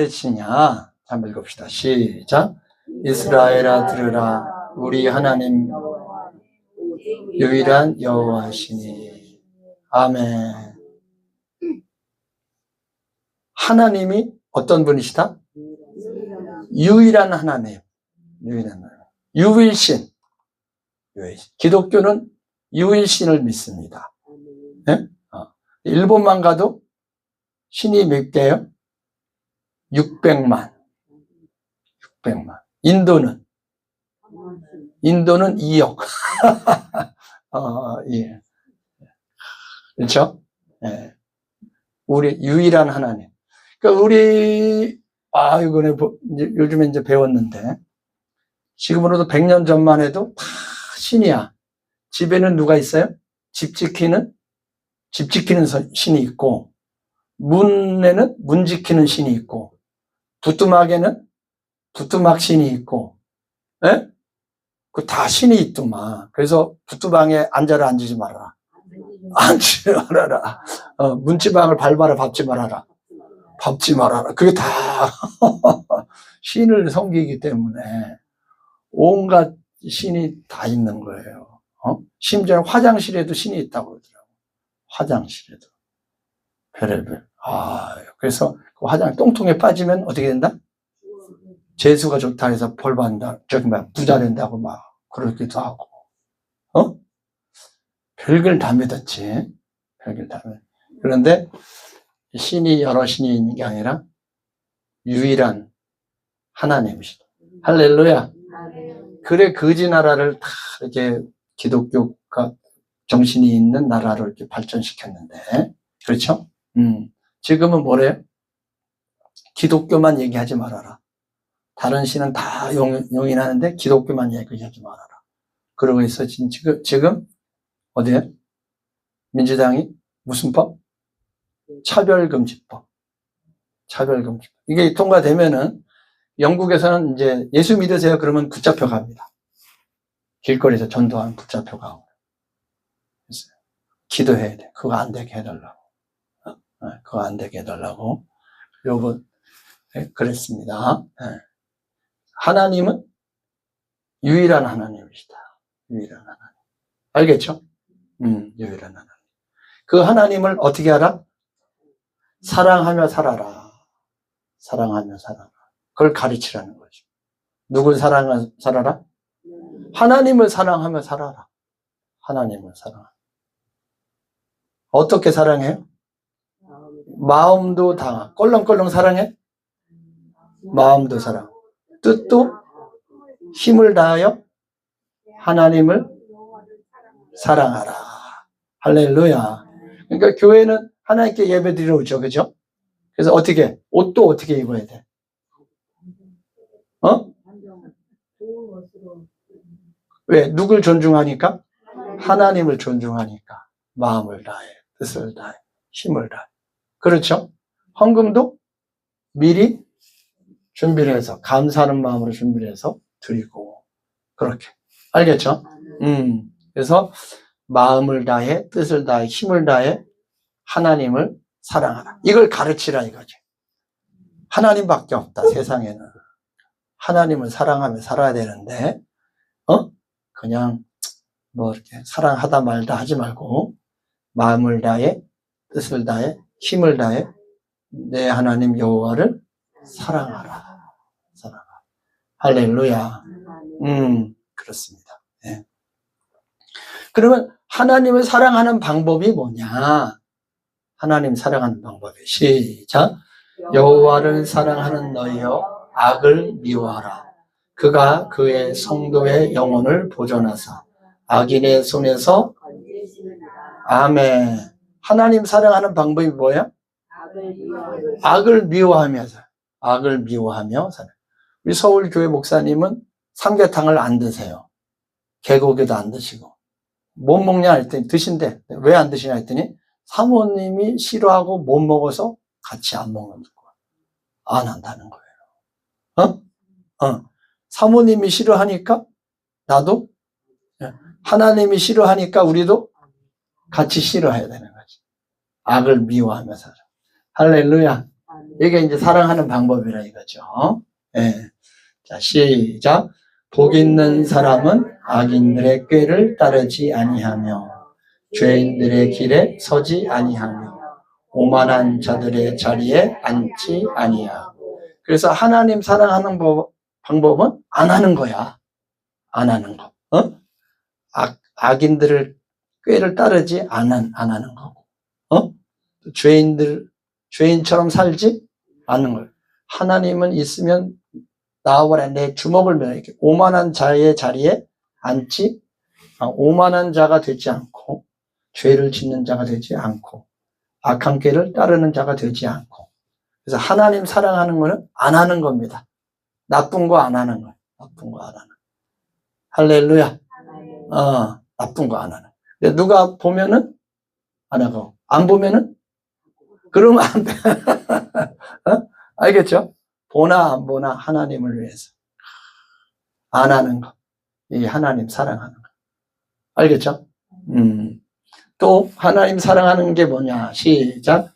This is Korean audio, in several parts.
가르치냐? 한번 읽읍시다. 시작. 이스라엘아 들으라. 우리 하나님 유일한 여호와시니. 아멘. 하나님이 어떤 분이시다? 유일한 하나님. 유일한 하나님. 유일신. 기독교는 유일신을 믿습니다. 네? 일본만 가도 신이 몇 개요? 600만. 600만. 인도는 2억. 예. 그렇죠? 예. 우리 유일한 하나님. 그러니까 우리 이거는 요즘에 이제 배웠는데 지금으로도 100년 전만 해도 다 신이야. 집에는 누가 있어요? 집 지키는 신이 있고, 문에는 문 지키는 신이 있고, 부뚜막에는 부뚜막 신이 있고, 예? 그 다 신이 있더만. 그래서 부뚜방에 앉지 말아라. 앉지 말아라. 문지방을 밟아라. 밟지 말아라. 밟지 말아라. 그게 다 신을 섬기기 때문에 온갖 신이 다 있는 거예요. 심지어 화장실에도 신이 있다고 그러더라고요. 화장실에도. 별의별. 그래서 그 화장 똥통에 빠지면 어떻게 된다? 재수가 좋다 해서 벌 받는다. 부자 된다고 막 그러기도 하고. 별걸 다 믿었지. 별걸 다 믿었지. 그런데 신이 여러 신이 있는 게 아니라 유일한 하나님이시다. 할렐루야. 그래 거지 나라를 다 이렇게 기독교가 정신이 있는 나라로 이렇게 발전시켰는데, 그렇죠? 지금은 뭐래요? 기독교만 얘기하지 말아라. 다른 신은 다 용인하는데 기독교만 얘기하지 말아라. 그러고 있어. 지금 어디에? 민주당이 무슨 법? 차별금지법. 차별금지법. 이게 통과되면은 영국에서는 이제 예수 믿으세요 그러면 붙잡혀 갑니다. 길거리에서 전도하면 붙잡혀 가고. 기도해야 돼. 그거 안 되게 해달라고. 그거 안 되게 해달라고. 요번 그랬습니다. 하나님은 유일한 하나님이시다. 유일한 하나님. 알겠죠? 유일한 하나님. 그 하나님을 어떻게 알아? 사랑하며 살아라. 사랑하며 살아라. 그걸 가르치라는 거죠. 누굴 사랑하며 살아라? 하나님을 사랑하며 살아라. 하나님을 사랑하며. 어떻게 사랑해요? 마음도 다 껄렁껄렁 사랑해? 마음도 사랑. 뜻도 힘을 다하여 하나님을 사랑하라. 할렐루야. 그러니까 교회는 하나님께 예배 드리러 오죠. 그죠? 그래서 옷도 어떻게 입어야 돼? 왜? 누굴 존중하니까? 하나님을 존중하니까. 마음을 다해, 뜻을 다해, 힘을 다해. 그렇죠? 헌금도 미리 준비를 해서, 감사하는 마음으로 준비를 해서 드리고. 그렇게. 알겠죠? 그래서 마음을 다해, 뜻을 다해, 힘을 다해 하나님을 사랑하라. 이걸 가르치라 이거지. 하나님밖에 없다, 세상에는. 하나님을 사랑하며 살아야 되는데, 그냥 이렇게 사랑하다 말다 하지 말고, 마음을 다해, 뜻을 다해, 힘을 다해, 내 하나님 여호와를 사랑하라. 사랑하라. 할렐루야. 그렇습니다. 네. 그러면 하나님을 사랑하는 방법이 뭐냐? 하나님 사랑하는 방법이 시작. 여호와를 사랑하는 너희여 악을 미워하라. 그가 그의 성도의 영혼을 보존하사 악인의 손에서 아멘. 하나님 사랑하는 방법이 뭐야? 악을 미워하면서. 악을 미워하며 사는. 우리 서울교회 목사님은 삼계탕을 안 드세요. 개고기도 안 드시고. 못 먹냐 했더니 드신대. 왜 안 드시냐 했더니 사모님이 싫어하고 못 먹어서 같이 안 먹는 거야. 안 한다는 거예요. 사모님이 싫어하니까 나도, 하나님이 싫어하니까 우리도 같이 싫어해야 되는 거지. 악을 미워하며 살아. 할렐루야. 이게 이제 사랑하는 방법이라 이거죠. 예. 자, 시작. 복 있는 사람은 악인들의 꾀를 따르지 아니하며 죄인들의 길에 서지 아니하며 오만한 자들의 자리에 앉지 아니하고. 그래서 하나님 사랑하는 방법은 안 하는 거야. 안 하는 거. 악인들을 꾀를 따르지 안 하는 거고. 죄인처럼 살지 않는 거예요. 하나님은 있으면 나와라 내 주먹을 메어 이렇게 오만한 자의 자리에 앉지, 오만한 자가 되지 않고 죄를 짓는 자가 되지 않고 악한 꾀를 따르는 자가 되지 않고. 그래서 하나님 사랑하는 거는 안 하는 겁니다. 나쁜 거 안 하는 거예요. 나쁜 거 안 하는. 할렐루야. 나쁜 거 안 하는. 근데 누가 보면은 안 하고 안 보면은 그러면 안 돼. 알겠죠? 보나 안 보나 하나님을 위해서 안 하는 거. 이 하나님 사랑하는 거. 알겠죠? 또 하나님 사랑하는 게 뭐냐? 시작.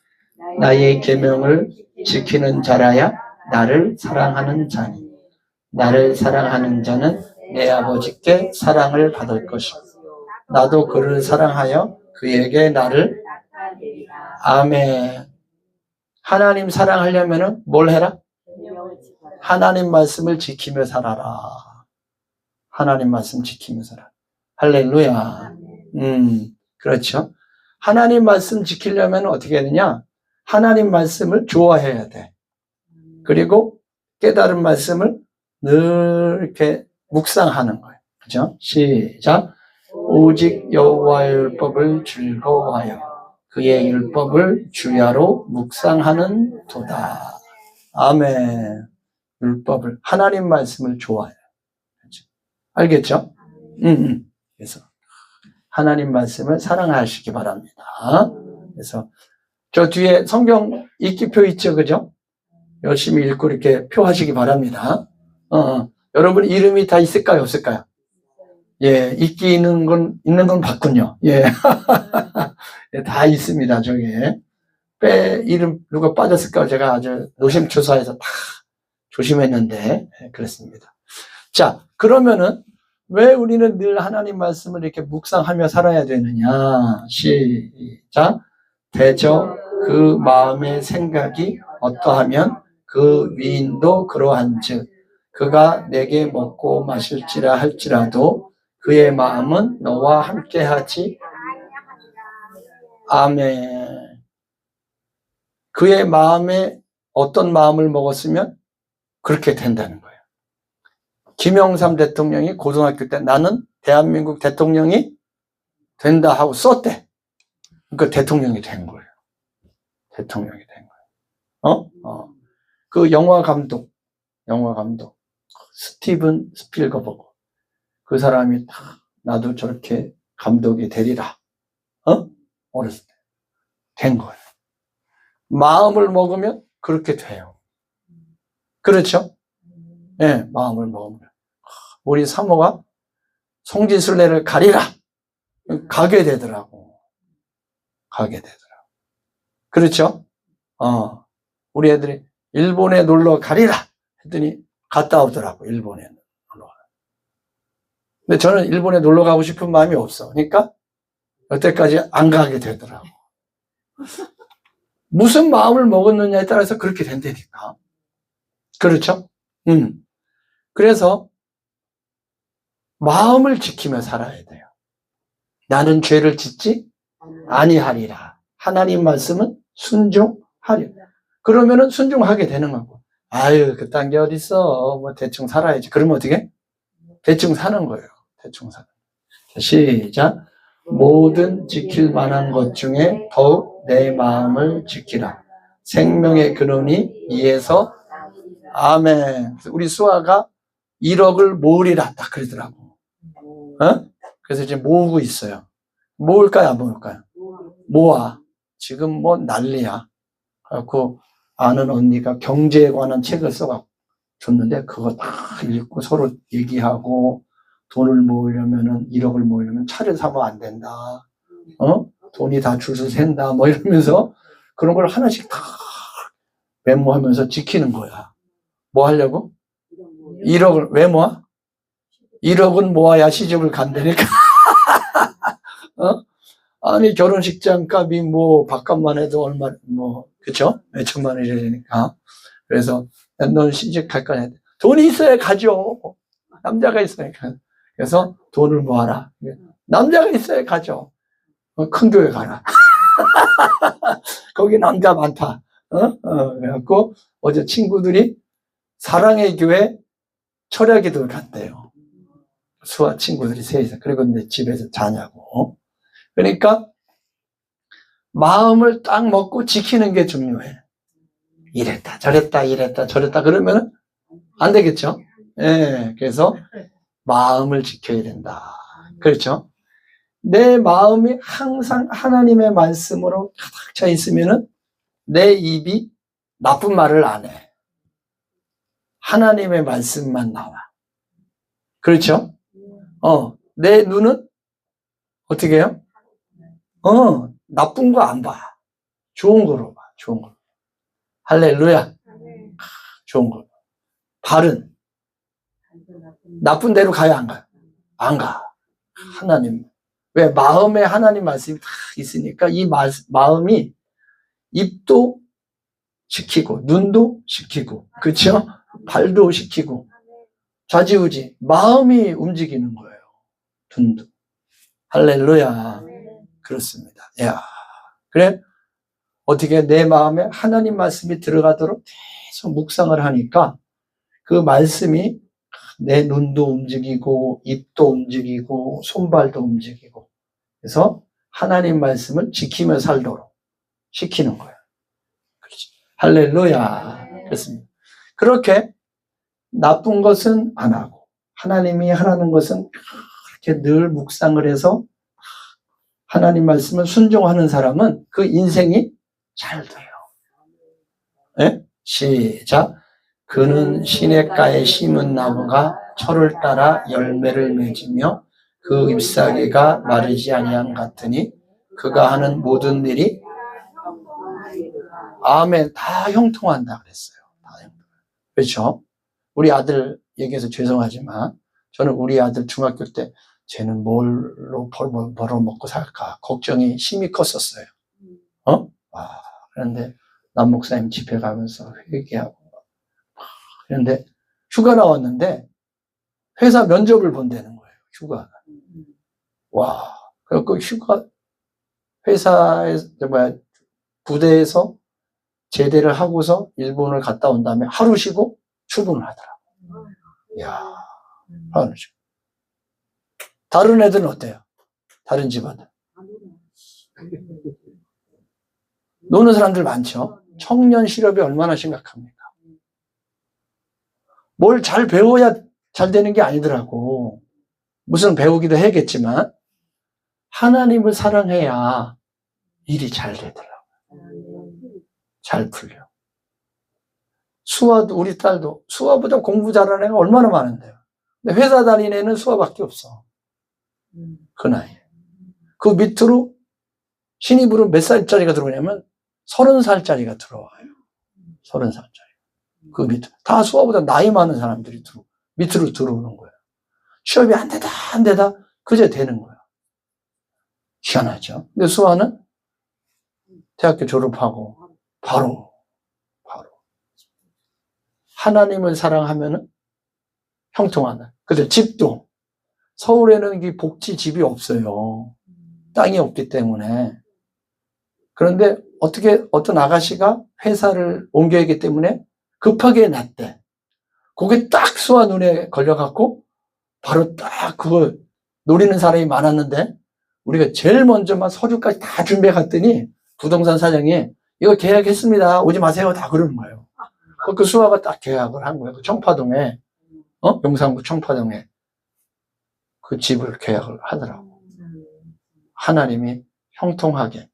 나의 계명을 지키는 자라야 나를 사랑하는 자니 나를 사랑하는 자는 내 아버지께 사랑을 받을 것이고 나도 그를 사랑하여 그에게 나를. 아멘. 하나님 사랑하려면 뭘 해라? 하나님 말씀을 지키며 살아라. 하나님 말씀 지키며 살아라. 할렐루야. 그렇죠. 하나님 말씀 지키려면 어떻게 해야 되냐? 하나님 말씀을 좋아해야 돼. 그리고 깨달은 말씀을 늘 이렇게 묵상하는 거예요. 그죠? 시작. 오직 여호와의 율법을 즐거워하여 그의 율법을 주야로 묵상하는 도다. 아멘. 율법을, 하나님 말씀을 좋아해요. 그렇죠? 알겠죠? 그래서 하나님 말씀을 사랑하시기 바랍니다. 그래서 저 뒤에 성경 읽기표 있죠, 그죠? 열심히 읽고 이렇게 표하시기 바랍니다. 여러분 이름이 다 있을까요, 없을까요? 예, 읽기 있는 건 봤군요. 예. 예, 다 있습니다, 저게. 이름 누가 빠졌을까 제가 아주 노심초사해서 다 조심했는데, 예, 그렇습니다. 자, 그러면은 왜 우리는 늘 하나님 말씀을 이렇게 묵상하며 살아야 되느냐? 시작. 대저 그 마음의 생각이 어떠하면 그 위인도 그러한즉 그가 내게 먹고 마실지라 할지라도 그의 마음은 너와 함께하지. 아멘. 그의 마음에 어떤 마음을 먹었으면 그렇게 된다는 거예요. 김영삼 대통령이 고등학교 때 나는 대한민국 대통령이 된다 하고 썼대. 그러니까 대통령이 된 거예요. 대통령이 된 거예요. 그 영화 감독 스티븐 스필버그 그 사람이 나도 저렇게 감독이 되리라. 어렸을 때 된 거예요. 마음을 먹으면 그렇게 돼요. 그렇죠? 예, 네, 마음을 먹으면. 우리 사모가 송지순례를 가리라. 가게 되더라고. 그렇죠? 우리 애들이 일본에 놀러 가리라 했더니 갔다 오더라고, 일본에 놀러. 근데 저는 일본에 놀러 가고 싶은 마음이 없어. 그러니까 여태까지 안 가게 되더라고. 무슨 마음을 먹었느냐에 따라서 그렇게 된다니까. 그렇죠? 그래서 마음을 지키며 살아야 돼요. 나는 죄를 짓지 아니하리라. 하나님 말씀은 순종하리라. 그러면은 순종하게 되는 거고. 아유, 그딴 게 어딨어. 뭐 대충 살아야지. 그러면 어떻게? 대충 사는 거예요. 대충 사는. 시작. 모든 지킬 만한 것 중에 더욱 내 마음을 지키라. 생명의 근원이 이에서. 아멘. 우리 수아가 1억을 모으리라 딱 그러더라고. 그래서 이제 모으고 있어요. 모을까요, 안 모을까요? 모아. 지금 뭐 난리야. 그래갖고 아는 언니가 경제에 관한 책을 써갖고 줬는데 그거 다 읽고 서로 얘기하고 돈을 모으려면은 1억을 모으려면 차를 사면 안 된다. 돈이 다 줄서 샌다. 뭐 이러면서 그런 걸 하나씩 다 메모하면서 지키는 거야. 뭐 하려고? 1억을 왜 모아? 1억은 모아야 시집을 간다니까. 어? 아니 결혼식장 값이 뭐 바값만 해도 얼마 뭐 그쵸? 몇 천만 원이 되니까. 그래서 넌 시집 갈 거냐? 돈이 있어야 가죠. 남자가 있으니까. 그래서 돈을 모아라. 남자가 있어야 가죠. 큰 교회 가라. 거기 남자 많다. 그래갖고 어제 친구들이 사랑의 교회 철야기도를 갔대요. 수아 친구들이 셋이서. 그리고 이제 집에서 자냐고. 그러니까 마음을 딱 먹고 지키는 게 중요해. 이랬다 저랬다 그러면 안 되겠죠. 예, 그래서 마음을 지켜야 된다. 그렇죠. 내 마음이 항상 하나님의 말씀으로 가득 차 있으면은 내 입이 나쁜 말을 안 해. 하나님의 말씀만 나와. 그렇죠? 내 눈은 어떻게 해요? 나쁜 거 안 봐. 좋은 거로 봐. 좋은 거. 할렐루야. 좋은 거. 발은 나쁜 데로 가야 안 가요? 안 가. 하나님. 왜? 마음에 하나님 말씀이 다 있으니까 이 마음이 입도 시키고 눈도 시키고 그렇죠? 발도 시키고 좌지우지 마음이 움직이는 거예요. 눈도. 할렐루야. 그렇습니다. 야, 그래 어떻게 내 마음에 하나님 말씀이 들어가도록 계속 묵상을 하니까 그 말씀이 내 눈도 움직이고 입도 움직이고 손발도 움직이고 그래서 하나님 말씀을 지키며 살도록 시키는 거예요. 그렇지. 할렐루야. 그렇습니다. 그렇게 나쁜 것은 안 하고 하나님이 하라는 것은 그렇게 늘 묵상을 해서 하나님 말씀을 순종하는 사람은 그 인생이 잘 돼요. 네? 시작. 그는 시냇가에 심은 나무가 철을 따라 열매를 맺으며 그 잎사귀가 마르지 아니함 같으니 그가 하는 모든 일이 아멘. 다 형통한다 그랬어요. 다 형통. 그렇죠? 우리 아들 얘기해서 죄송하지만 저는 우리 아들 중학교 때 쟤는 뭘로 벌어먹고 살까 걱정이 심히 컸었어요. 그런데 남 목사님 집회 가면서 회개하고 그런데 휴가 나왔는데 회사 면접을 본다는 거예요. 휴가. 와. 그래서 휴가 회사에서 부대에서 제대를 하고서 일본을 갔다 온 다음에 하루 쉬고 출근을 하더라고요. 이야, 하루 쉬고. 다른 애들은 어때요? 다른 집안은? 노는 사람들 많죠? 청년 실업이 얼마나 심각합니까? 뭘 잘 배워야 잘 되는 게 아니더라고. 무슨 배우기도 해야겠지만 하나님을 사랑해야 일이 잘 되더라고. 잘 풀려. 수아도 우리 딸도 수아보다 공부 잘하는 애가 얼마나 많은데요. 근데 회사 다니는 애는 수아밖에 없어. 그 나이에. 그 밑으로 신입으로 몇 살짜리가 들어오냐면 30살짜리가 들어와요. 30살짜리. 그 밑으로. 다 수아보다 나이 많은 사람들이 밑으로 들어오는 거예요. 취업이 안 되다 그제 되는 거야. 희한하죠. 근데 수아는 대학교 졸업하고 바로 하나님을 사랑하면은 형통하다. 근데 집도 서울에는 이 복지 집이 없어요. 땅이 없기 때문에. 그런데 어떤 아가씨가 회사를 옮겨야 하기 때문에 급하게 났대. 그게 딱 수아 눈에 걸려갖고 바로 딱 그거 노리는 사람이 많았는데 우리가 제일 먼저 막 서류까지 다 준비해 갔더니 부동산 사장이 이거 계약했습니다. 오지 마세요. 다 그러는 거예요. 그 수아가 딱 계약을 한 거예요. 그 청파동에, 용산구 청파동에 그 집을 계약을 하더라고. 하나님이 형통하게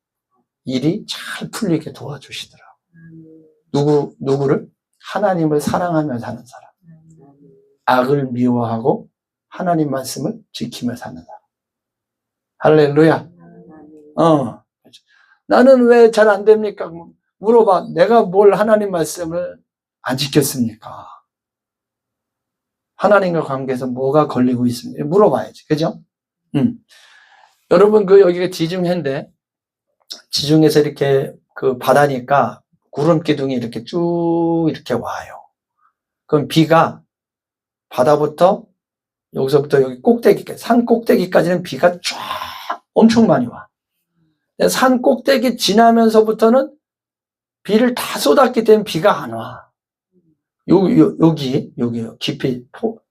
일이 잘 풀리게 도와주시더라고. 누구를? 하나님을 사랑하며 사는 사람. 악을 미워하고 하나님 말씀을 지키며 사는 사람. 할렐루야. 나는 왜 잘 안 됩니까? 물어봐. 내가 뭘 하나님 말씀을 안 지켰습니까? 하나님과 관계에서 뭐가 걸리고 있습니까? 물어봐야지. 그죠? 여러분, 여기가 지중해인데, 지중해에서 이렇게 바다니까 구름 기둥이 이렇게 쭉 이렇게 와요. 그럼 비가 바다부터 여기서부터 여기 꼭대기까지, 산 꼭대기까지는 비가 쫙 엄청 많이 와. 산 꼭대기 지나면서부터는 비를 다 쏟았기 때문에 비가 안 와. 여기 깊이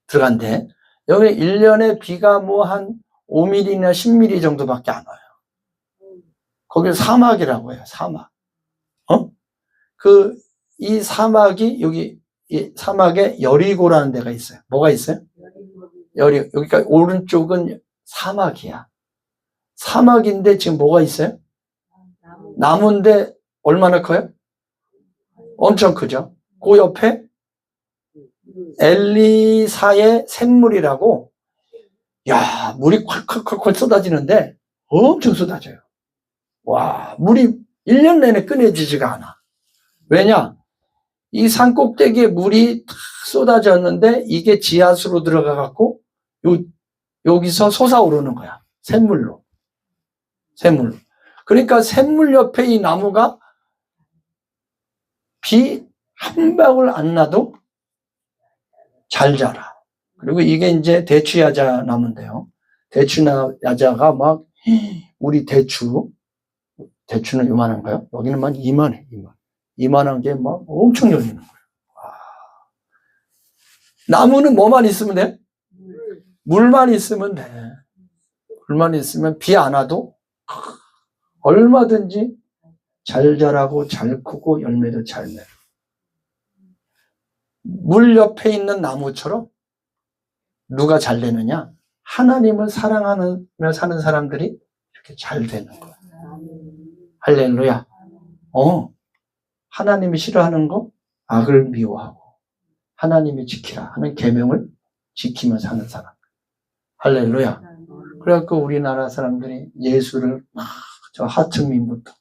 들어간데, 여기 1년에 비가 뭐 한 5mm나 10mm 정도밖에 안 와요. 거기를 사막이라고 해요, 사막. 이 사막이, 이 사막에 여리고라는 데가 있어요. 뭐가 있어요? 여기가 오른쪽은 사막이야. 사막인데 지금 뭐가 있어요? 나무인데 얼마나 커요? 엄청 크죠? 그 옆에 엘리사의 샘물이라고, 야, 물이 콸콸콸콸 쏟아지는데 엄청 쏟아져요. 와, 물이 1년 내내 끊어지지가 않아. 왜냐? 이 산 꼭대기에 물이 탁 쏟아졌는데 이게 지하수로 들어가갖고 여기서 솟아오르는 거야. 샘물로. 그러니까 샘물 옆에 이 나무가 비 한 방울 안 나도 잘 자라. 그리고 이게 이제 대추야자 나무인데요. 대추야자가 막, 우리 대추는 요만한가요? 여기는 막 이만해. 이만한 게 막 엄청 열리는 거예요. 와. 나무는 뭐만 있으면 돼? 물만 있으면 돼. 물만 있으면 비 안 와도 얼마든지 잘 자라고 잘 크고 열매도 잘 내요. 물 옆에 있는 나무처럼 누가 잘 되느냐? 하나님을 사랑하며 사는 사람들이 이렇게 잘 되는 거야. 할렐루야. 하나님이 싫어하는 거 악을 미워하고 하나님이 지키라 하는 계명을 지키며 사는 사람. 할렐루야. 그래갖고 우리나라 사람들이 예수를 저 하층민부터,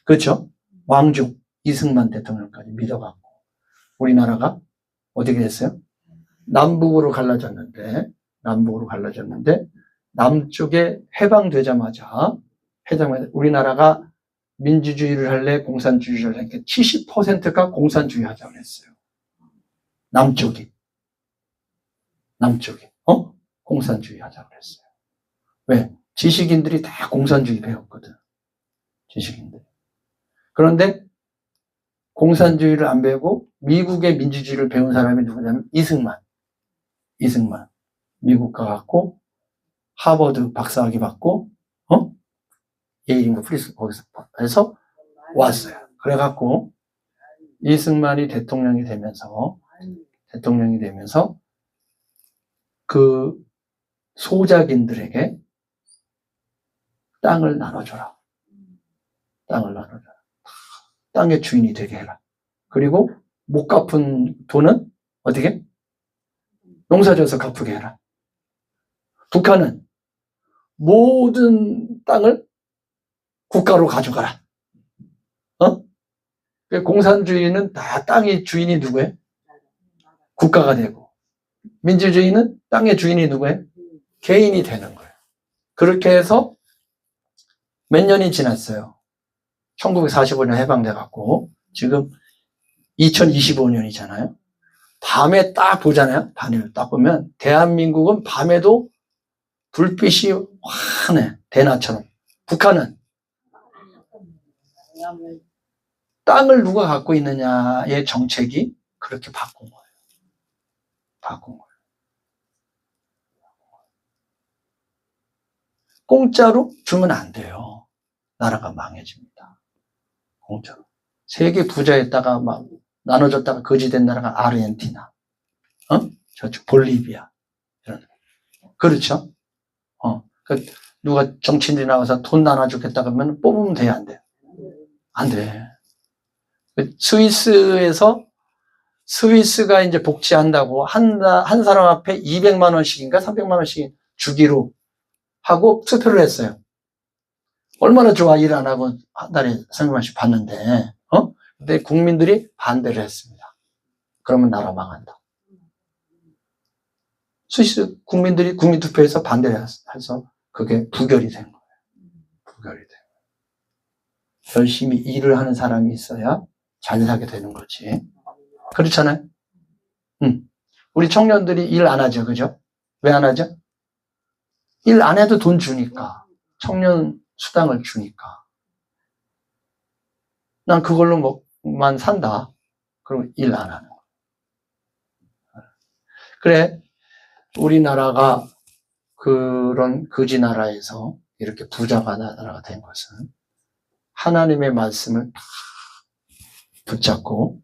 그렇죠? 왕족 이승만 대통령까지 믿어갖고 우리나라가 어떻게 됐어요? 남북으로 갈라졌는데 남쪽에 해방되자마자 우리나라가 민주주의를 할래 공산주의를 할래 70%가 공산주의 하자고 했어요. 남쪽이 공산주의 하자고 했어요. 왜? 지식인들이 다 공산주의 배웠거든. 지식인들. 그런데 공산주의를 안 배우고 미국의 민주주의를 배운 사람이 누구냐면 이승만. 미국 가갖고 하버드 박사학위 받고 예일인가 프리스 거기서 해서 왔어요. 그래갖고 이승만이 대통령이 되면서 그 소작인들에게 땅을 나눠줘라. 땅의 주인이 되게 해라. 그리고 못 갚은 돈은 어떻게? 농사져서 갚게 해라. 북한은 모든 땅을 국가로 가져가라. 공산주의는 다 땅의 주인이 누구예요? 국가가 되고, 민주주의는 땅의 주인이 누구예요? 개인이 되는 거예요. 그렇게 해서 몇 년이 지났어요. 1945년 해방돼갖고 지금 2025년이잖아요. 밤에 딱 보잖아요. 밤을 딱 보면 대한민국은 밤에도 불빛이 환해. 대낮처럼. 북한은 땅을 누가 갖고 있느냐의 정책이 그렇게 바꾼 거예요. 공짜로 주면 안 돼요. 나라가 망해집니다. 공짜로. 세계 부자에다가 막 나눠줬다가 거지된 나라가 아르헨티나, 저쪽 볼리비아, 이런. 그렇죠? 누가 정치인들이 나와서 돈 나눠주겠다 그러면 뽑으면 돼요, 안 돼요? 안 돼. 스위스가 이제 복지한다고 한 사람 앞에 200만 원씩인가 300만 원씩 주기로 하고 투표를 했어요. 얼마나 좋아, 일 안 하고 한 달에 300만 원씩 받는데, 근데 국민들이 반대를 했습니다. 그러면 나라 망한다. 스위스 국민들이 국민투표에서 반대를 해서 그게 부결이 된 거예요. 부결이 된 거예요. 열심히 일을 하는 사람이 있어야 잘 사게 되는 거지. 그렇잖아요? 우리 청년들이 일 안 하죠, 그죠? 왜 안 하죠? 일 안 해도 돈 주니까. 청년 수당을 주니까. 난 그걸로 만 산다. 그럼 일 안 하는 거야. 그래, 우리나라가 그런 거지 나라에서 이렇게 부자가 나라가 된 것은 하나님의 말씀을 붙잡고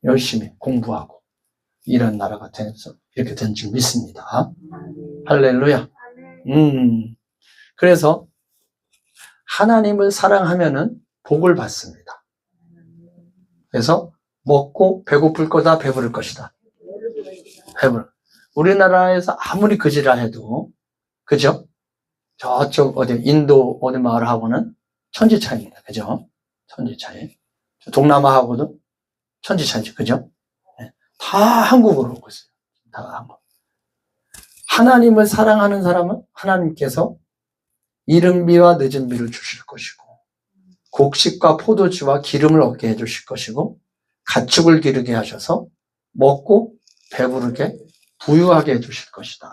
열심히 공부하고 이런 나라가 돼서 이렇게 된 줄 믿습니다. 할렐루야. 그래서 하나님을 사랑하면은 복을 받습니다. 그래서 먹고 배고플 거다, 배부를 것이다. 배부를. 우리나라에서 아무리 거지라 해도, 그죠? 저쪽 어디 인도 어디 마을하고는 천지 차이입니다. 그죠? 천지 차이. 동남아하고도 천지 차이죠. 그죠? 네. 다 한국으로 오고 있어요. 다 한국. 하나님을 사랑하는 사람은 하나님께서 이른비와 늦은비를 주실 것이고, 곡식과 포도주와 기름을 얻게 해주실 것이고, 가축을 기르게 하셔서 먹고 배부르게 부유하게 해주실 것이다.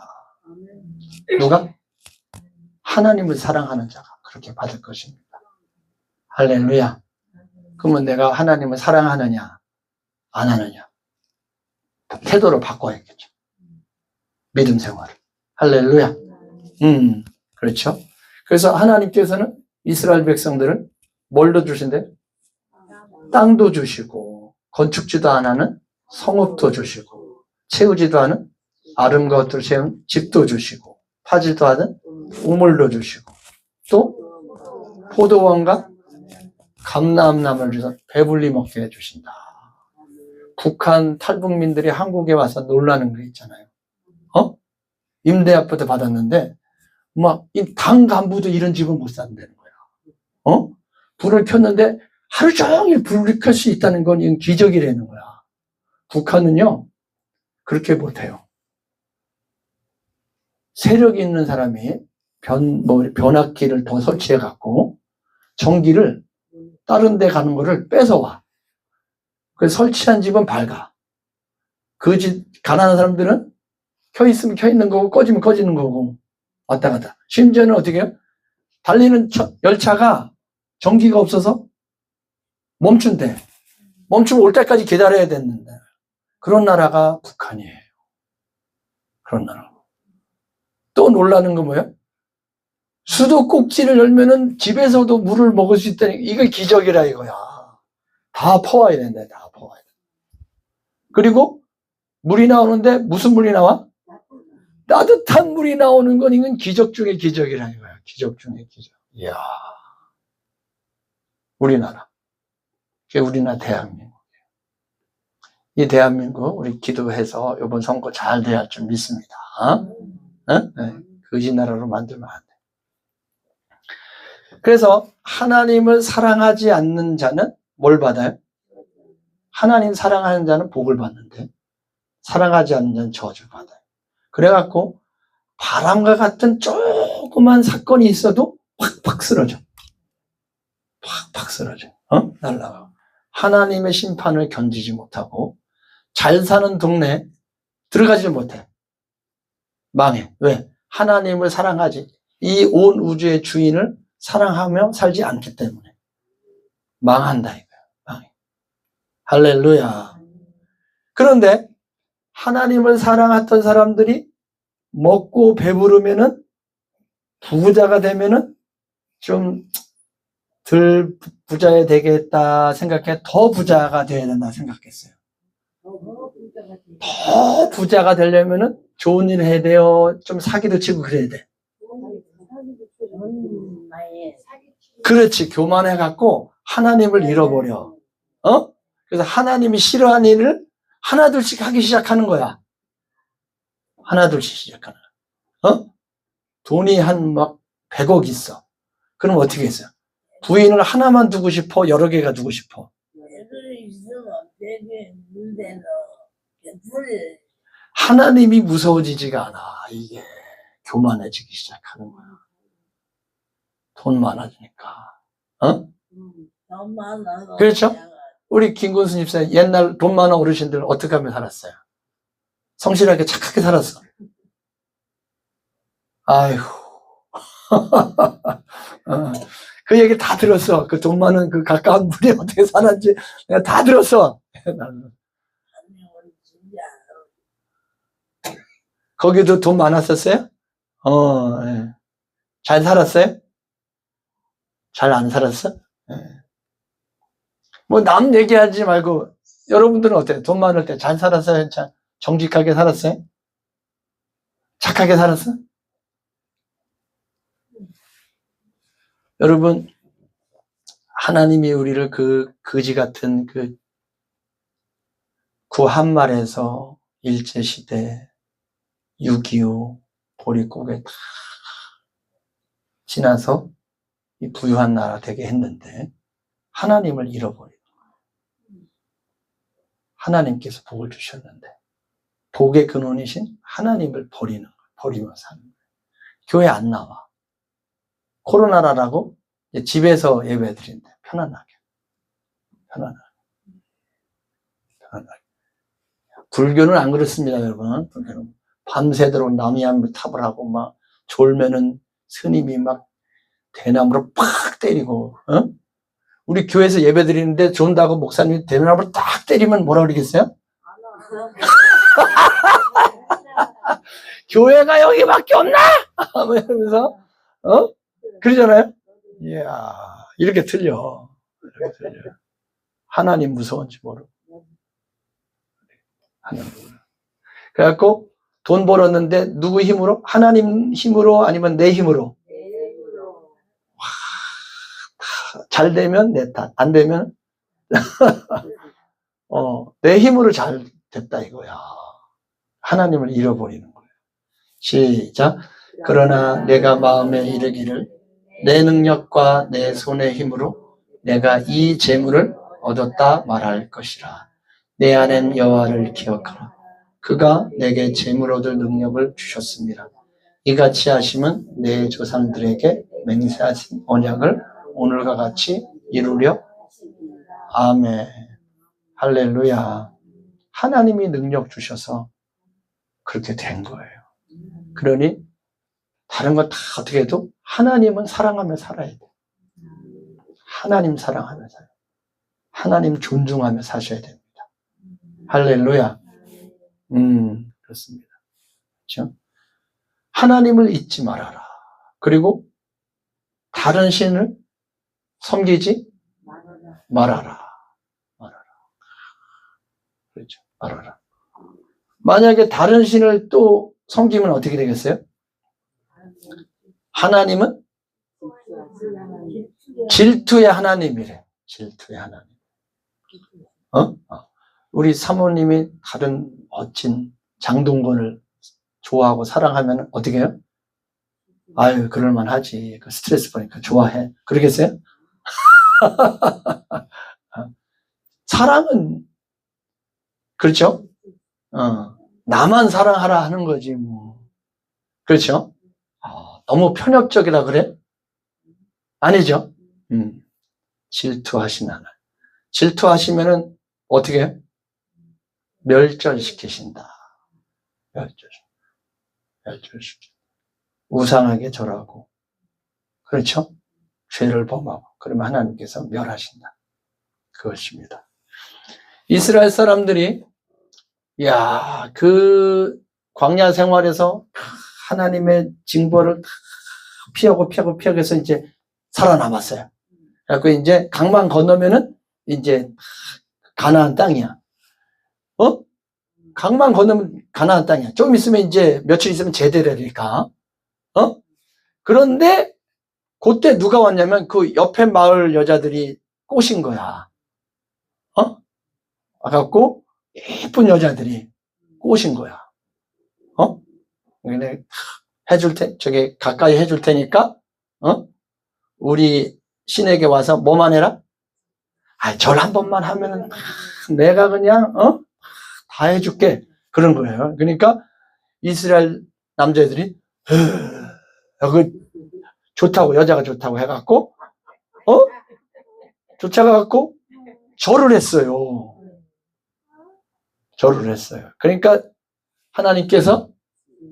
누가? 하나님을 사랑하는 자가 그렇게 받을 것입니다. 할렐루야. 그러면 내가 하나님을 사랑하느냐 안 하느냐 태도를 바꿔야겠죠. 믿음 생활을. 할렐루야. 그렇죠. 그래서 하나님께서는 이스라엘 백성들을 뭘로 주신대? 땅도 주시고 건축지도 안 하는 성읍도 주시고 채우지도 않은 아름과 엇을 채운 집도 주시고 파지도 않은 우물도 주시고 또 포도원과 감람나무를 주셔서 배불리 먹게 해주신다. 북한 탈북민들이 한국에 와서 놀라는 거 있잖아요. 임대 아파트 받았는데 막 이 당 간부도 이런 집을 못 산다는 거야. 불을 켰는데 하루 종일 불을 켤 수 있다는 건 이건 기적이라는 거야. 북한은요 그렇게 못해요. 세력이 있는 사람이 변압기를 더 설치해 갖고 전기를 다른 데 가는 거를 뺏어와. 그래서 설치한 집은 밝아. 그 집 가난한 사람들은 켜 있으면 켜 있는 거고 꺼지면 꺼지는 거고 왔다 갔다. 심지어는 어떻게 해요? 달리는 열차가 전기가 없어서 멈춘대. 멈추면 올 때까지 기다려야 됐는데 그런 나라가 북한이에요. 그런 나라. 또 놀라는 건 뭐예요? 수도꼭지를 열면은 집에서도 물을 먹을 수 있다니 이거 기적이라 이거야. 다 퍼와야 된다. 다 퍼와야 돼. 그리고 물이 나오는데 무슨 물이 나와? 따뜻한 물이 나오는 건 이건 기적 중의 기적이라 이거야. 기적 중의 기적. 이야. 우리나라. 그게 우리나라 대한민국이에요. 이 대한민국 우리 기도해서 이번 선거 잘 돼야 좀 믿습니다. 네? 거지 나라로 만들면 안 돼. 그래서 하나님을 사랑하지 않는 자는 뭘 받아요? 하나님 사랑하는 자는 복을 받는데 사랑하지 않는 자는 저주를 받아요. 그래갖고 바람과 같은 조그만 사건이 있어도 확 쓰러져. 확 쓰러져. 날라가. 하나님의 심판을 견디지 못하고 잘 사는 동네에 들어가지 못해. 망해. 왜? 하나님을 사랑하지. 이 온 우주의 주인을 사랑하며 살지 않기 때문에 망한다 이거야. 망해. 할렐루야. 그런데 하나님을 사랑했던 사람들이 먹고 배부르면은 부자가 되면은 좀 덜 부자야 되겠다 생각해. 더 부자가 돼야 된다 생각했어요. 더 부자가 되려면은 좋은 일 해야 돼요. 좀 사기도 치고 그래야 돼. 그렇지. 교만해갖고 하나님을 잃어버려. 그래서 하나님이 싫어하는 일을 하나둘씩 하기 시작하는 거야. 하나둘씩 시작하는 거야. 돈이 한 막 100억 있어. 그럼 어떻게 했어요? 부인을 하나만 두고 싶어? 여러 개가 두고 싶어? 하나님이 무서워지지가 않아. 이게 교만해지기 시작하는 거야. 돈 많아지니까. 어? 그렇죠? 우리 김군수 집사 옛날 돈 많은 어르신들 어떻게 하면 살았어요? 성실하게 착하게 살았어. 아이고. 그 얘기 다 들었어. 그 돈 많은 그 가까운 분이 어떻게 살았는지 내가 다 들었어. 나는. 거기도 돈 많았었어요? 예. 잘 살았어요? 잘 안 살았어? 예. 뭐 남 얘기하지 말고 여러분들은 어때요? 돈 많을 때 잘 살았어요? 정직하게 살았어요? 착하게 살았어? 여러분, 하나님이 우리를 그 거지 같은 그 구한말에서 일제시대 6.25 보릿고개 다 지나서 이 부유한 나라 되게 했는데 하나님을 잃어버리는 거예요. 하나님께서 복을 주셨는데 복의 근원이신 하나님을 버리는 거예요. 버리며 사는 거예요. 교회 안 나와. 코로나라고 집에서 예배 드린대. 편안하게. 불교는 안 그렇습니다, 여러분. 불교는 밤새도록 남이암 탑을 하고 막 졸면은 스님이 막 대나무로 팍 때리고, 어? 우리 교회에서 예배 드리는데 존다고 목사님이 대나무로 딱 때리면 뭐라 그러겠어요? 교회가 여기밖에 없나? 뭐 이러면서, 어? 그러잖아요? 이야, 이렇게 틀려. 이렇게 틀려. 하나님 무서운지 모르고. 하나님. 그래갖고 돈 벌었는데 누구 힘으로? 하나님 힘으로 아니면 내 힘으로? 와, 잘 되면 내 탓, 안 되면 내 힘으로 잘 됐다 이거야. 하나님을 잃어버리는 거예요. 시작. 그러나 내가 마음에 이르기를 내 능력과 내 손의 힘으로 내가 이 재물을 얻었다 말할 것이라. 내 안엔 여호와를 기억하라. 그가 내게 재물 얻을 능력을 주셨습니다. 이같이 하심은 내 조상들에게 맹세하신 언약을 오늘과 같이 이루려. 아멘. 할렐루야. 하나님이 능력 주셔서 그렇게 된 거예요. 그러니 다른 거 다 어떻게 해도 하나님은 사랑하며 살아야 돼. 하나님 사랑하며 살아야 돼. 하나님 존중하며 사셔야 됩니다. 할렐루야. 그렇습니다. 그렇죠? 하나님을 잊지 말아라. 그리고 다른 신을 섬기지 말아라. 그렇죠. 말아라. 만약에 다른 신을 또 섬기면 어떻게 되겠어요? 하나님은 질투의 하나님이래. 질투의 하나님. 우리 사모님이 다른 멋진 장동건을 좋아하고 사랑하면 어떻게 해요? 아유, 그럴만 하지. 스트레스 받으니까 좋아해. 그러겠어요? 사랑은, 그렇죠? 나만 사랑하라 하는 거지, 뭐. 그렇죠? 너무 편협적이라 그래? 아니죠? 질투하신 하나님. 질투하시면은 어떻게 해요? 멸절시키신다. 멸절시킨다. 우상하게 절하고. 그렇죠? 죄를 범하고. 그러면 하나님께서 멸하신다. 그것입니다. 이스라엘 사람들이, 그 광야 생활에서 하나님의 징벌을 피하고 해서 이제 살아남았어요. 그래서 이제 강만 건너면은 이제 가나안 땅이야. 강만 건너면 가나안 땅이야. 좀 있으면 이제 며칠 있으면 제대되니까. 그런데 그때 누가 왔냐면 그 옆에 마을 여자들이 꼬신 거야. 와갖고 예쁜 여자들이 꼬신 거야. 근데 저기 가까이 해줄 테니까 우리 신에게 와서 뭐만 해라? 절 한 번만 하면은 내가 그냥 다 해줄게. 그런 거예요. 그러니까 이스라엘 남자애들이 그 좋다고, 여자가 좋다고 해갖고 쫓아가갖고 절을 했어요. 절을 했어요. 그러니까 하나님께서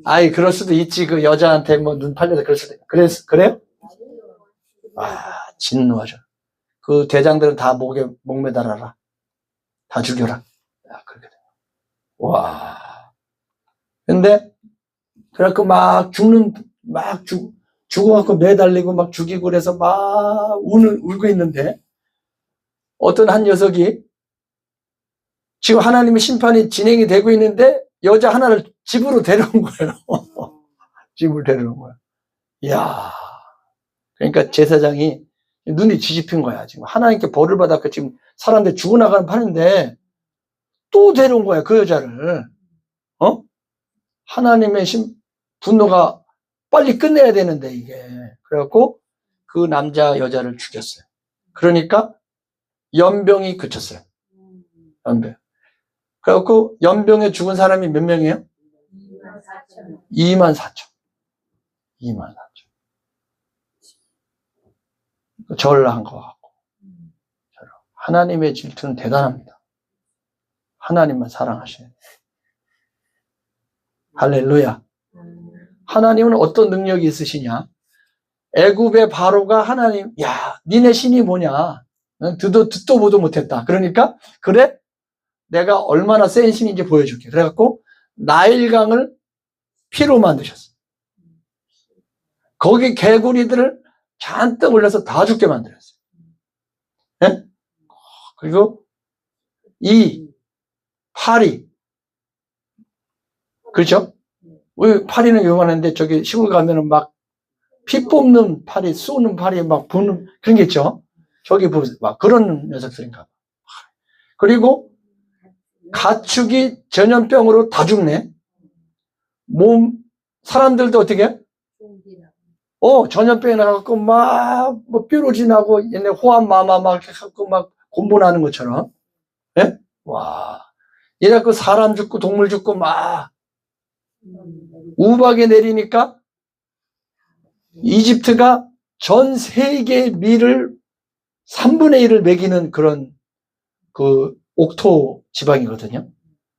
아이 그럴 수도 있지, 그 여자한테 뭐 눈 팔려서 그럴 수도 있. 그래요? 진노하죠. 그 대장들은 다 목에 목매달아라, 다 죽여라. 그렇게 돼요. 와. 근데 그래갖고 막 죽어갖고 매달리고 막 죽이고 그래서 막 울고 있는데 어떤 한 녀석이 지금 하나님의 심판이 진행이 되고 있는데 여자 하나를 집으로 데려온 거예요. 집을 데려온 거야. 이야. 그러니까 제사장이 눈이 뒤집힌 거야. 지금 하나님께 벌을 받았고 지금 사람들 죽어나가는 판인데 또 데려온 거야, 그 여자를. 하나님의 분노가 빨리 끝내야 되는데 이게. 그래갖고 그 남자 여자를 죽였어요. 그러니까 연병이 그쳤어요. 연병. 그래갖고 연병에 죽은 사람이 몇 명이에요? 24,000. 24,000. 절을 한 것 같고. 하나님의 질투는 대단합니다. 하나님만 사랑하셔야 돼요. 할렐루야. 하나님은 어떤 능력이 있으시냐? 애굽의 바로가 하나님, 야, 니네 신이 뭐냐? 듣도 보도 못했다. 그러니까 그래? 내가 얼마나 센 신인지 보여줄게. 그래갖고 나일강을 피로 만드셨어. 거기 개구리들을 잔뜩 올려서 다 죽게 만들었어요. 네? 그리고 파리, 그렇죠? 왜 파리는 요만한데 저기 시골 가면은 막 피 뽑는 파리, 쏘는 파리, 막 부는 그런 게 있죠. 저기 보세요. 막 그런 녀석들인가. 그리고 가축이 전염병으로 다 죽네. 사람들도 어떻게 해? 전염병이 나갖고 막 뭐 뾰루지 나고 얘네 호암마마 막 해갖고 막 곤보나는 것처럼. 예? 와. 이래갖고 사람 죽고 동물 죽고 막 우박이 내리니까 이집트가 전 세계 밀을 3분의 1을 먹이는 그런 그 옥토 지방이거든요.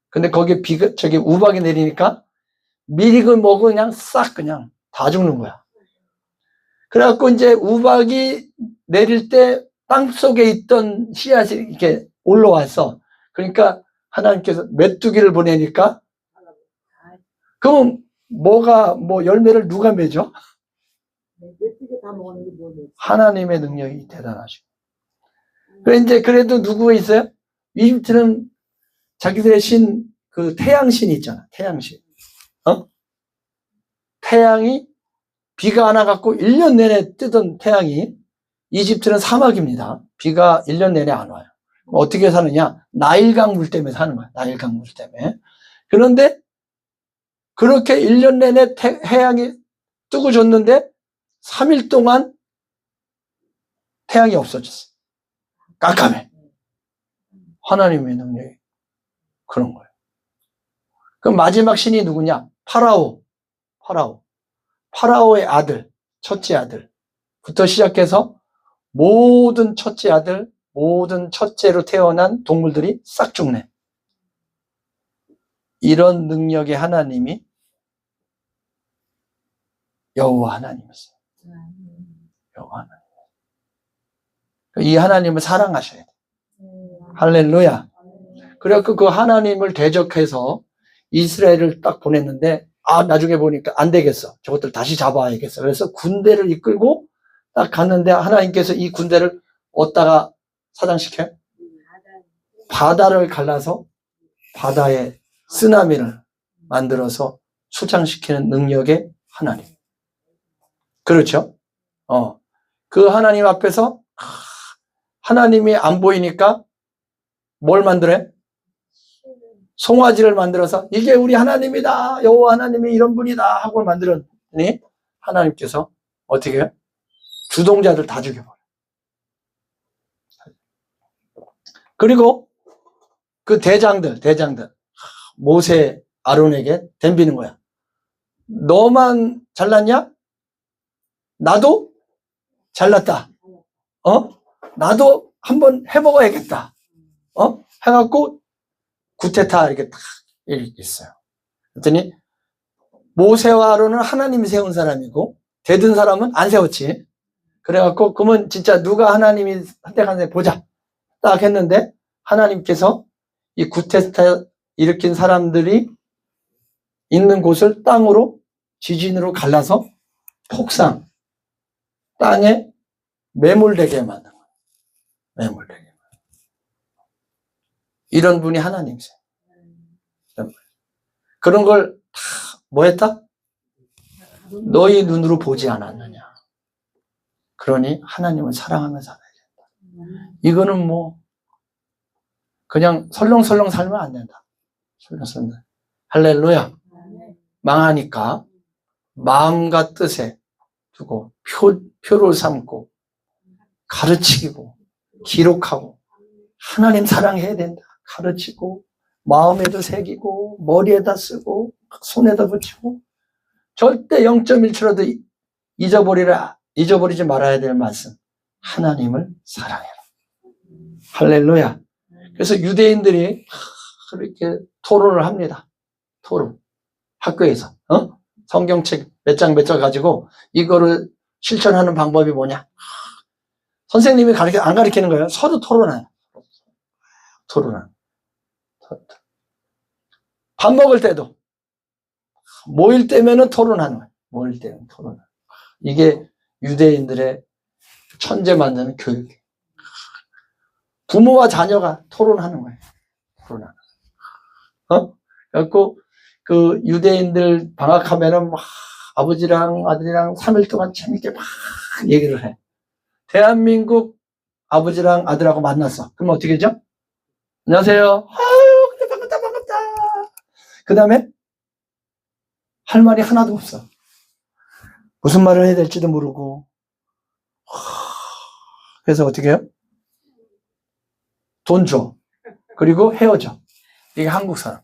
근데 거기에 저기 우박이 내리니까 밀익을 먹고 그냥 싹 그냥 다 죽는 거야. 그래갖고 이제 우박이 내릴 때 땅속에 있던 씨앗이 이렇게 올라와서, 그러니까 하나님께서 메뚜기를 보내니까, 그럼 뭐 열매를 누가 맺어? 하나님의 능력이 대단하시고. 그래도 누구가 있어요? 이집트는 자기들의 그 태양신이 있잖아. 태양신. 태양이 비가 안 와갖고 1년 내내 뜨던 태양이, 이집트는 사막입니다. 비가 1년 내내 안 와요. 어떻게 사느냐? 나일강 물 때문에 사는 거야. 나일강 물 때문에. 그런데 그렇게 1년 내내 태양이 뜨고 줬는데 3일 동안 태양이 없어졌어. 깜깜해. 하나님의 능력이 그런 거예요. 그럼 마지막 신이 누구냐? 파라오의 아들, 첫째 아들부터 시작해서 모든 첫째 아들, 모든 첫째로 태어난 동물들이 싹 죽네. 이런 능력의 하나님이 여호와 하나님이었어요. 여호와 하나님. 이 하나님을 사랑하셔야 돼요. 할렐루야. 그래서 그 하나님을 대적해서 이스라엘을 딱 보냈는데, 나중에 보니까 안 되겠어. 저것들 다시 잡아야겠어. 그래서 군대를 이끌고 딱 갔는데 하나님께서 이 군대를 어디다가 사장시켜요? 바다를 갈라서 바다에 쓰나미를 만들어서 수장시키는 능력의 하나님. 그렇죠? 그 하나님 앞에서 하나님이 안 보이니까 뭘 만들어요? 송아지를 만들어서 이게 우리 하나님이다, 여호와 하나님이 이런 분이다 하고 만들었더니 하나님께서 어떻게 해요? 주동자들 다 죽여버려요. 그리고 그 대장들 모세 아론에게 덤비는 거야. 너만 잘났냐? 나도 잘났다. 나도 한번 해먹어야겠다. 해갖고 구테타 이렇게 딱 있어요. 그랬더니 모세와 아론은 하나님이 세운 사람이고 대든 사람은 안 세웠지. 그래갖고 그러면 진짜 누가 하나님이 선택한 보자 딱 했는데 하나님께서 이 구테타 일으킨 사람들이 있는 곳을 땅으로 지진으로 갈라서 폭삭 땅에 매몰되게 만든 거예요. 매몰되게. 이런 분이 하나님이세요. 그런 걸 다 뭐 했다? 너희 눈으로 보지 않았느냐. 그러니 하나님을 사랑하며 살아야 된다. 이거는 뭐 그냥 설렁설렁 살면 안 된다. 설렁설렁. 할렐루야. 망하니까 마음과 뜻에 두고 표를 삼고 가르치고 기록하고 하나님 사랑해야 된다. 가르치고 마음에도 새기고 머리에다 쓰고 손에다 붙이고 절대 0.1초라도 잊어버리지 말아야 될 말씀. 하나님을 사랑해라. 할렐루야. 그래서 유대인들이 그렇게 토론을 합니다. 토론. 학교에서. 성경책 몇 장 가지고 이거를 실천하는 방법이 뭐냐. 선생님이 안 가르치는 거예요. 서로 토론해요. 토론하는. 밥 먹을 때도 모일 때면은 토론하는 거예요. 모일 때는 토론하는. 이게 유대인들의 천재 만드는 교육이에요. 부모와 자녀가 토론하는 거예요. 토론하는 거예요. 그래갖고 그 유대인들 방학하면은 막 아버지랑 아들이랑 3일 동안 재밌게 막 얘기를 해. 대한민국 아버지랑 아들하고 만났어. 그럼 어떻게 하죠? 안녕하세요. 아유, 그래, 반갑다. 그 다음에 할 말이 하나도 없어. 무슨 말을 해야 될지도 모르고. 그래서 어떻게 해요? 돈 줘. 그리고 헤어져. 이게 한국 사람.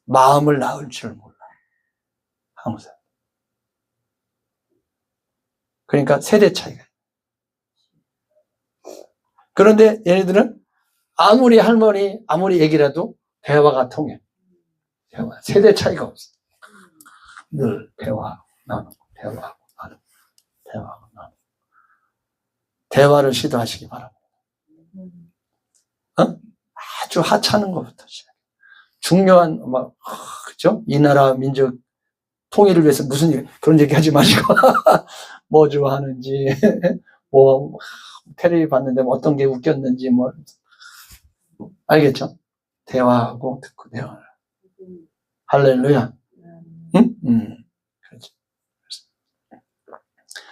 마음을 낳을 줄 몰라. 한국 사람. 그러니까 세대 차이가. 그런데 얘네들은 아무리 할머니, 아무리 얘기라도 대화가 통해. 대화. 세대 차이가 없어. 늘 대화하고 나누고, 대화하고 나누고, 대화하고 나누고. 대화를 시도하시기 바랍니다. 아주 하찮은 것부터 시작해. 중요한, 그죠? 이 나라 민족 통일을 위해서 무슨 일, 그런 얘기 하지 마시고, 뭐 좋아하는지, 뭐, 텔레비 봤는데 어떤 게 웃겼는지, 뭐, 알겠죠? 대화하고 듣고 대화를. 할렐루야. 응? 그렇죠.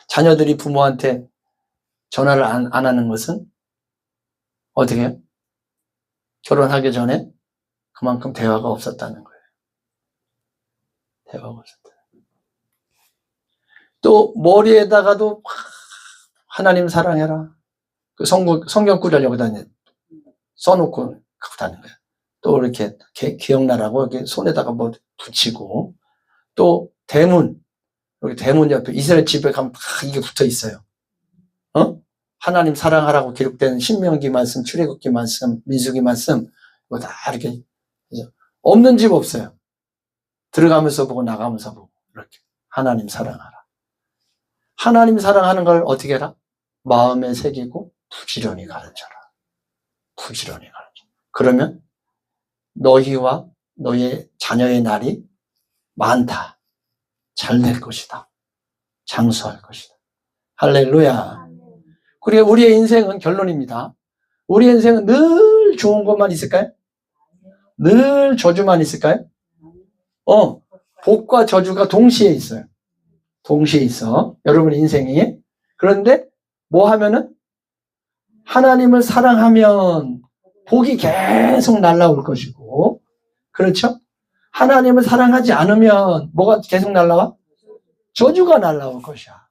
자녀들이 부모한테 전화를 안 하는 것은 어떻게 해요? 결혼하기 전에 그만큼 대화가 없었다는 거예요. 대화가 없었다. 또 머리에다가도 하나님 사랑해라. 그 성경 구절 여기다 써놓고 갖고 다니는 거예요. 또 이렇게 기억나라고 이렇게 손에다가 뭐 붙이고, 또 대문, 여기 대문 옆에 이스라엘 집에 가면 다 이게 붙어 있어요. 하나님 사랑하라고 기록된 신명기 말씀, 출애굽기 말씀, 민수기 말씀, 이거 다 이렇게 없는 집 없어요. 들어가면서 보고 나가면서 보고 이렇게 하나님 사랑하라. 하나님 사랑하는 걸 어떻게 해라? 마음에 새기고 부지런히 가르쳐라. 부지런히 가르쳐. 그러면 너희와 너의 자녀의 날이 많다. 잘 될 것이다. 장수할 것이다. 할렐루야. 그리고 우리의 인생은 결론입니다. 우리의 인생은 늘 좋은 것만 있을까요? 늘 저주만 있을까요? 복과 저주가 동시에 있어요. 동시에 있어. 여러분 인생이. 그런데 뭐 하면은? 하나님을 사랑하면 복이 계속 날아올 것이고, 그렇죠? 하나님을 사랑하지 않으면 뭐가 계속 날아와? 저주가 날아올 것이야.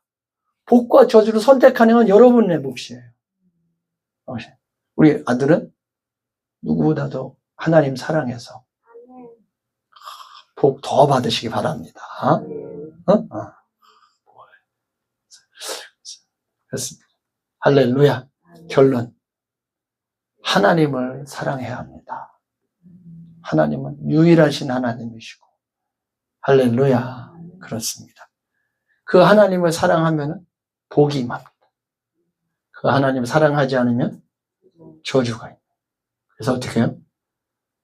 복과 저주를 선택하는 건 여러분의 몫이에요. 우리 아들은 누구보다도 하나님 사랑해서 복 더 받으시기 바랍니다. 그렇습니다. 할렐루야. 결론. 하나님을 사랑해야 합니다. 하나님은 유일하신 하나님이시고. 할렐루야. 그렇습니다. 그 하나님을 사랑하면 복이 임합니다. 그 하나님을 사랑하지 않으면 저주가 있는. 그래서 어떻게 해요?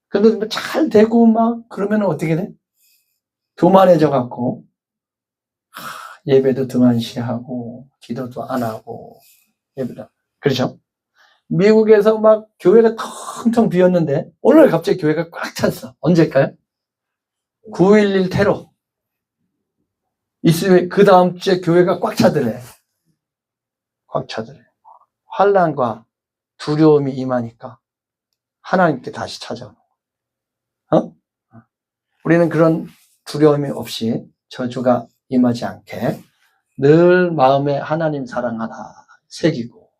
근데 잘 되고 막 그러면 어떻게 돼? 교만해져 갖고 예배도 등한시하고 기도도 안 하고 예배도 그렇죠? 미국에서 막 교회가 텅텅 비었는데 오늘 갑자기 교회가 꽉 찼어. 언제일까요? 9.11 테러. 이스라엘 그 다음 주에 교회가 꽉 차더래. 꽉 차더래. 환난과 두려움이 임하니까 하나님께 다시 찾아오는 거예요. 우리는 그런 두려움이 없이 저주가 임하지 않게 늘 마음에 하나님 사랑 하나 새기고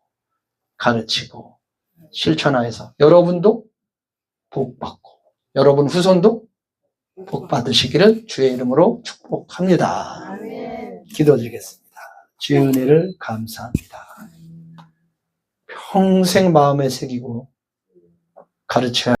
가르치고 실천하여서 여러분도 복 받고 여러분 후손도 복 받으시기를 주의 이름으로 축복합니다. 기도드리겠습니다. 주의 은혜를 감사합니다. 평생 마음에 새기고 가르쳐야